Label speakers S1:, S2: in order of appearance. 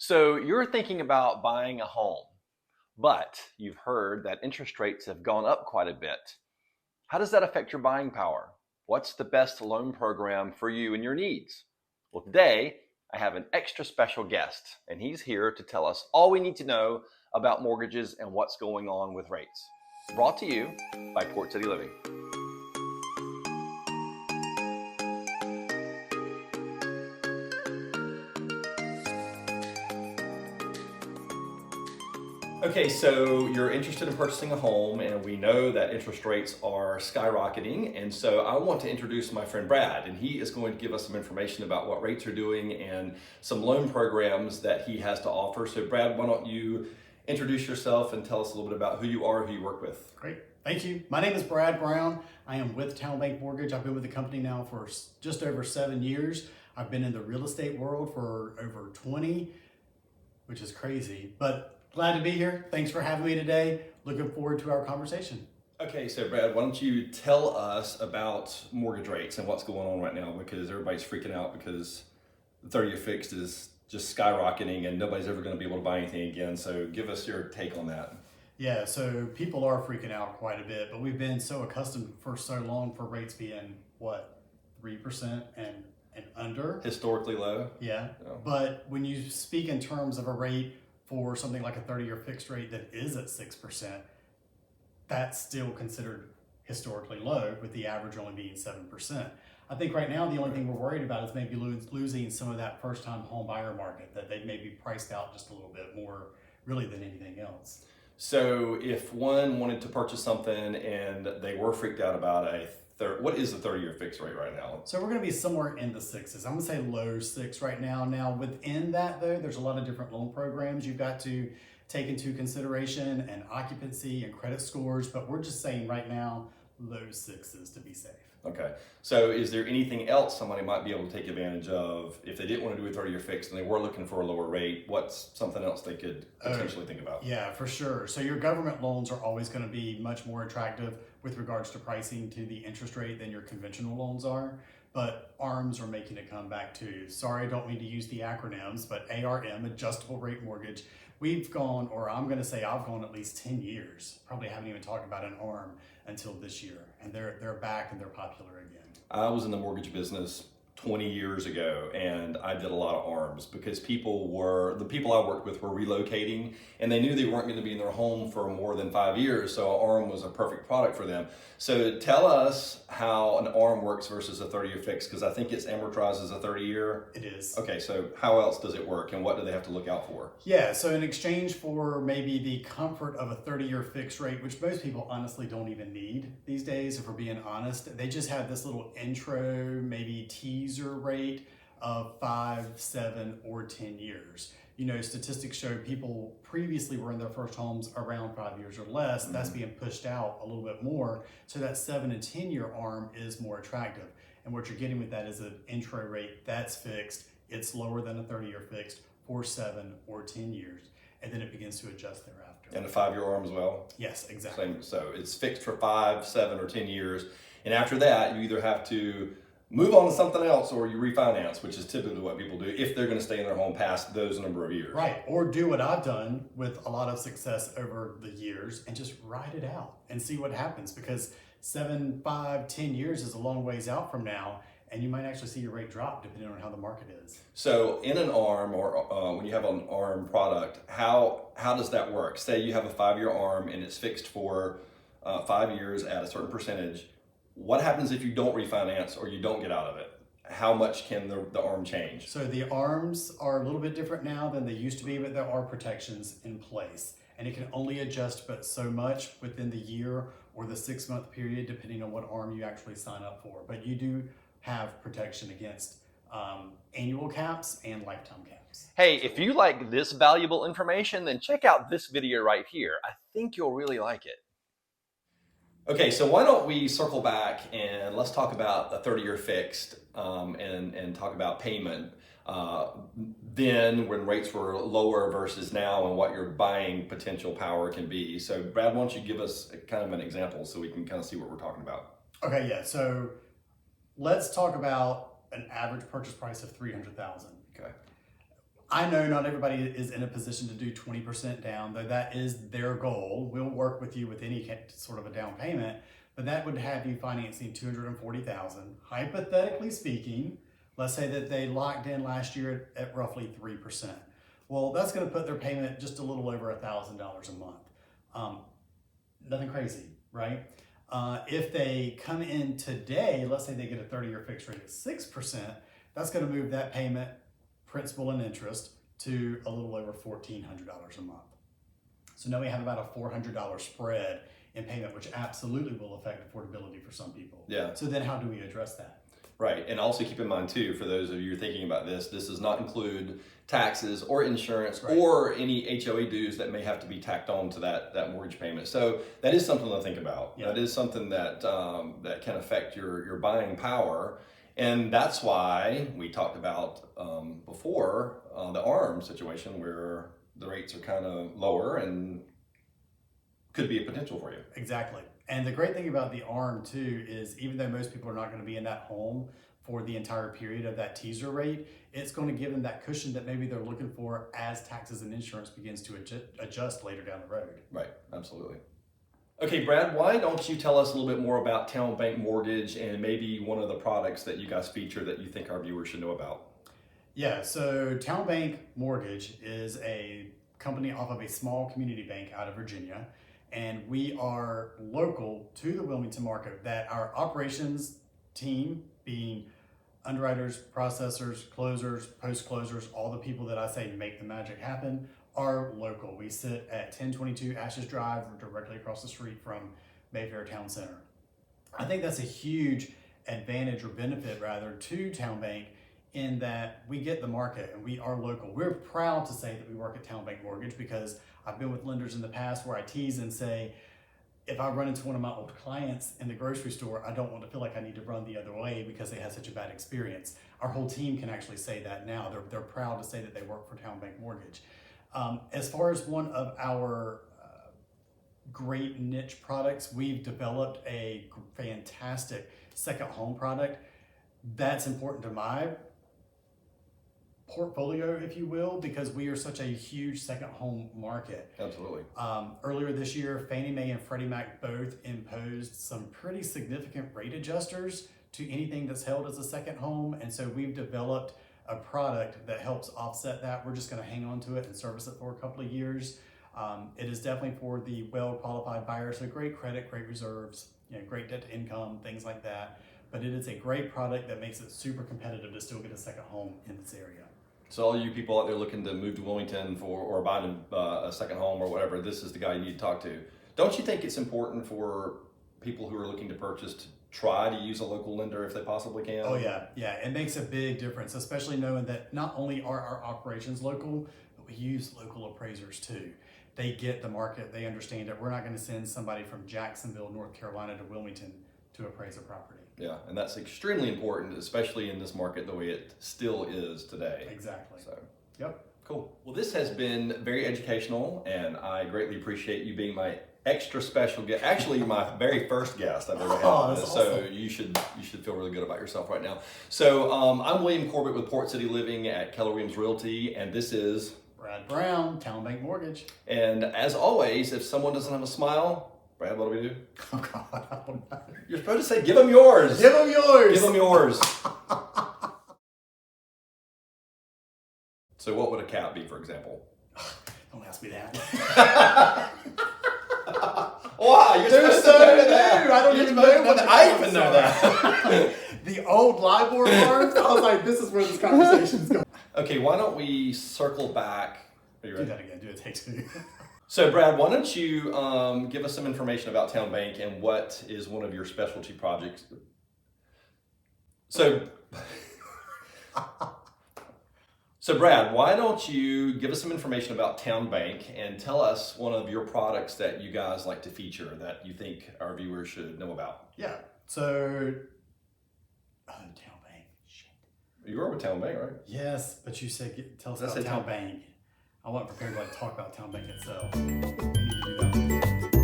S1: So you're thinking about buying a home, but you've heard that interest rates have gone up quite a bit. How does that affect your buying power? What's the best loan program for you and your needs? Well, today I have an extra special guest, and he's here to tell us all we need to know about mortgages and what's going on with rates. Brought to you by Port City Living. Okay, so you're interested in purchasing a home, and we know that interest rates are skyrocketing. And so I want to introduce my friend Brad, and he is going to give us some information about what rates are doing and some loan programs that he has to offer. So Brad, why don't you introduce yourself and tell us a little bit about who you are, who you work with.
S2: Great, thank you. My name is Brad Brown. I am with Towne Bank Mortgage. I've been with the company now for just over 7 years. I've been in the real estate world for over 20, which is crazy, but glad to be here. Thanks for having me today. Looking forward to our conversation.
S1: Okay, so Brad, why don't you tell us about mortgage rates and what's going on right now, because everybody's freaking out because the 30-year fixed is just skyrocketing and nobody's ever going to be able to buy anything again. So give us your take on that.
S2: Yeah, so people are freaking out quite a bit, but we've been so accustomed for so long for rates being, 3% and under?
S1: Historically low.
S2: Yeah, but when you speak in terms of a rate for something like a 30-year fixed rate that is at 6%, that's still considered historically low, with the average only being 7%. I think right now the only thing we're worried about is maybe losing some of that first-time home buyer market, that they may be priced out just a little bit more really than anything else.
S1: So if one wanted to purchase something and they were freaked out about what is the 30-year fixed rate right now?
S2: So we're going to be somewhere in the sixes. I'm going to say low 6 right now. Now within that though, there's a lot of different loan programs you've got to take into consideration, and occupancy and credit scores, but we're just saying right now low 6s to be safe.
S1: Okay, so is there anything else somebody might be able to take advantage of if they didn't want to do a 30-year fixed and they were looking for a lower rate? What's something else they could potentially think about?
S2: Yeah, for sure. So your government loans are always going to be much more attractive with regards to pricing to the interest rate than your conventional loans are. But ARMs are making a comeback too. Sorry, I don't mean to use the acronyms, but ARM, adjustable rate mortgage. We've gone, or I'm going to say I've gone at least 10 years. Probably haven't even talked about an ARM until this year. And they're back and they're popular again.
S1: I was in the mortgage business 20 years ago, and I did a lot of ARMs because the people I worked with were relocating, and they knew they weren't going to be in their home for more than 5 years, so an ARM was a perfect product for them. So tell us how an ARM works versus a 30-year fix, because I think it's amortized as a 30-year.
S2: It is.
S1: Okay, so how else does it work, and what do they have to look out for?
S2: Yeah, so in exchange for maybe the comfort of a 30-year fixed rate, which most people honestly don't even need these days, if we're being honest, they just have this little intro, maybe teaser rate of 5, 7, or 10 years. You know, statistics show people previously were in their first homes around 5 years or less. That's being pushed out a little bit more. So that 7 and 10-year ARM is more attractive. And what you're getting with that is an intro rate that's fixed. It's lower than a 30-year fixed for 7 or 10 years. And then it begins to adjust thereafter.
S1: And a 5-year ARM as well?
S2: Yes, exactly.
S1: Same, so it's fixed for 5, 7, or 10 years. And after that, you either have to move on to something else or you refinance, which is typically what people do if they're going to stay in their home past those number of years.
S2: Right, or do what I've done with a lot of success over the years and just ride it out and see what happens, because 7, 5, 10 years is a long ways out from now, and you might actually see your rate drop depending on how the market is.
S1: So in an ARM, or when you have an ARM product, how does that work? Say you have a 5-year ARM and it's fixed for 5 years at a certain percentage. What happens if you don't refinance or you don't get out of it? How much can the ARM change?
S2: So the ARMs are a little bit different now than they used to be, but there are protections in place. And it can only adjust but so much within the year or the 6-month period, depending on what ARM you actually sign up for. But you do have protection against annual caps and lifetime caps.
S1: Hey, if you like this valuable information, then check out this video right here. I think you'll really like it. Okay, so why don't we circle back and let's talk about the 30-year fixed and talk about payment then when rates were lower versus now and what your buying potential power can be. So Brad, why don't you give us kind of an example so we can kind of see what we're talking about?
S2: Okay, yeah, so let's talk about an average purchase price of $300,000.
S1: Okay.
S2: I know not everybody is in a position to do 20% down, though that is their goal. We'll work with you with any sort of a down payment, but that would have you financing $240,000. Hypothetically speaking, let's say that they locked in last year at roughly 3%. Well, that's going to put their payment just a little over $1,000 a month. Nothing crazy, right? If they come in today, let's say they get a 30-year fixed rate at 6%, that's going to move that payment, principal and interest, to a little over $1,400 a month. So now we have about a $400 spread in payment, which absolutely will affect affordability for some people.
S1: Yeah.
S2: So then how do we address that?
S1: Right, and also keep in mind too, for those of you thinking about this does not include taxes or insurance or any HOA dues that may have to be tacked on to that mortgage payment. So that is something to think about. Yeah. That is something that that can affect your buying power, and that's why we talked about before the ARM situation where the rates are kind of lower and could be a potential for you.
S2: Exactly. And the great thing about the ARM too is even though most people are not going to be in that home for the entire period of that teaser rate, it's going to give them that cushion that maybe they're looking for as taxes and insurance begins to adjust later down the road.
S1: Right, absolutely. Okay, Brad, why don't you tell us a little bit more about Towne Bank Mortgage and maybe one of the products that you guys feature that you think our viewers should know about?
S2: Yeah, so Towne Bank Mortgage is a company off of a small community bank out of Virginia. And we are local to the Wilmington market, that our operations team, being underwriters, processors, closers, post-closers, all the people that I say make the magic happen, are local. We sit at 1022 Ashes Drive, directly across the street from Mayfair Town Center. I think that's a huge advantage or benefit rather to Towne Bank in that we get the market and we are local. We're proud to say that we work at Towne Bank Mortgage because I've been with lenders in the past where I tease and say, if I run into one of my old clients in the grocery store, I don't want to feel like I need to run the other way because they had such a bad experience. Our whole team can actually say that now. They're proud to say that they work for Towne Bank Mortgage. As far as one of our great niche products, we've developed a fantastic second home product that's important to my portfolio, if you will, because we are such a huge second home market.
S1: Absolutely.
S2: Earlier this year, Fannie Mae and Freddie Mac both imposed some pretty significant rate adjusters to anything that's held as a second home. And so we've developed a product that helps offset that. We're just going to hang on to it and service it for a couple of years. It is definitely for the well-qualified buyer. So great credit, great reserves, great debt to income, things like that. But it is a great product that makes it super competitive to still get a second home in this area.
S1: So all you people out there looking to move to Wilmington or buying a second home or whatever, this is the guy you need to talk to. Don't you think it's important for people who are looking to purchase to try to use a local lender if they possibly can?
S2: Oh yeah, it makes a big difference, especially knowing that not only are our operations local, but we use local appraisers too. They get the market, they understand it. We're not going to send somebody from Jacksonville, North Carolina to Wilmington to appraise a property.
S1: Yeah, and that's extremely important, especially in this market the way it still is today.
S2: Exactly.
S1: So,
S2: yep.
S1: Cool. Well, this has been very educational, and I greatly appreciate you being my extra special guest. Actually, you're my very first guest I've ever had on this,
S2: awesome.
S1: So you should feel really good about yourself right now. So I'm William Corbett with Port City Living at Keller Williams Realty, and this is
S2: Brad Brown, Towne Bank Mortgage.
S1: And as always, if someone doesn't have a smile, Brad, what do we do?
S2: Oh God, I don't know.
S1: You're supposed to say, give them yours.
S2: Give them yours.
S1: Give them yours. So what would a cat be, for example?
S2: Don't ask me that.
S1: Wow, you're supposed to know that.
S2: I don't even know what
S1: I even know that.
S2: The old LIBOR farms. I was like, this is where this conversation's going.
S1: Okay, why don't we circle back? Are you ready?
S2: Do that again. Do it. Take two.
S1: So, Brad, why don't you give us some information about Towne Bank and what is one of your specialty projects? So, Brad, why don't you give us some information about Towne Bank and tell us one of your products that you guys like to feature that you think our viewers should know about?
S2: Yeah. So, Towne Bank. Shit.
S1: You were with Towne Bank, right?
S2: Yes, but you said tell us
S1: Did I
S2: about
S1: say
S2: Towne Bank. I wasn't prepared to talk about Towne Bank itself. We need to do that.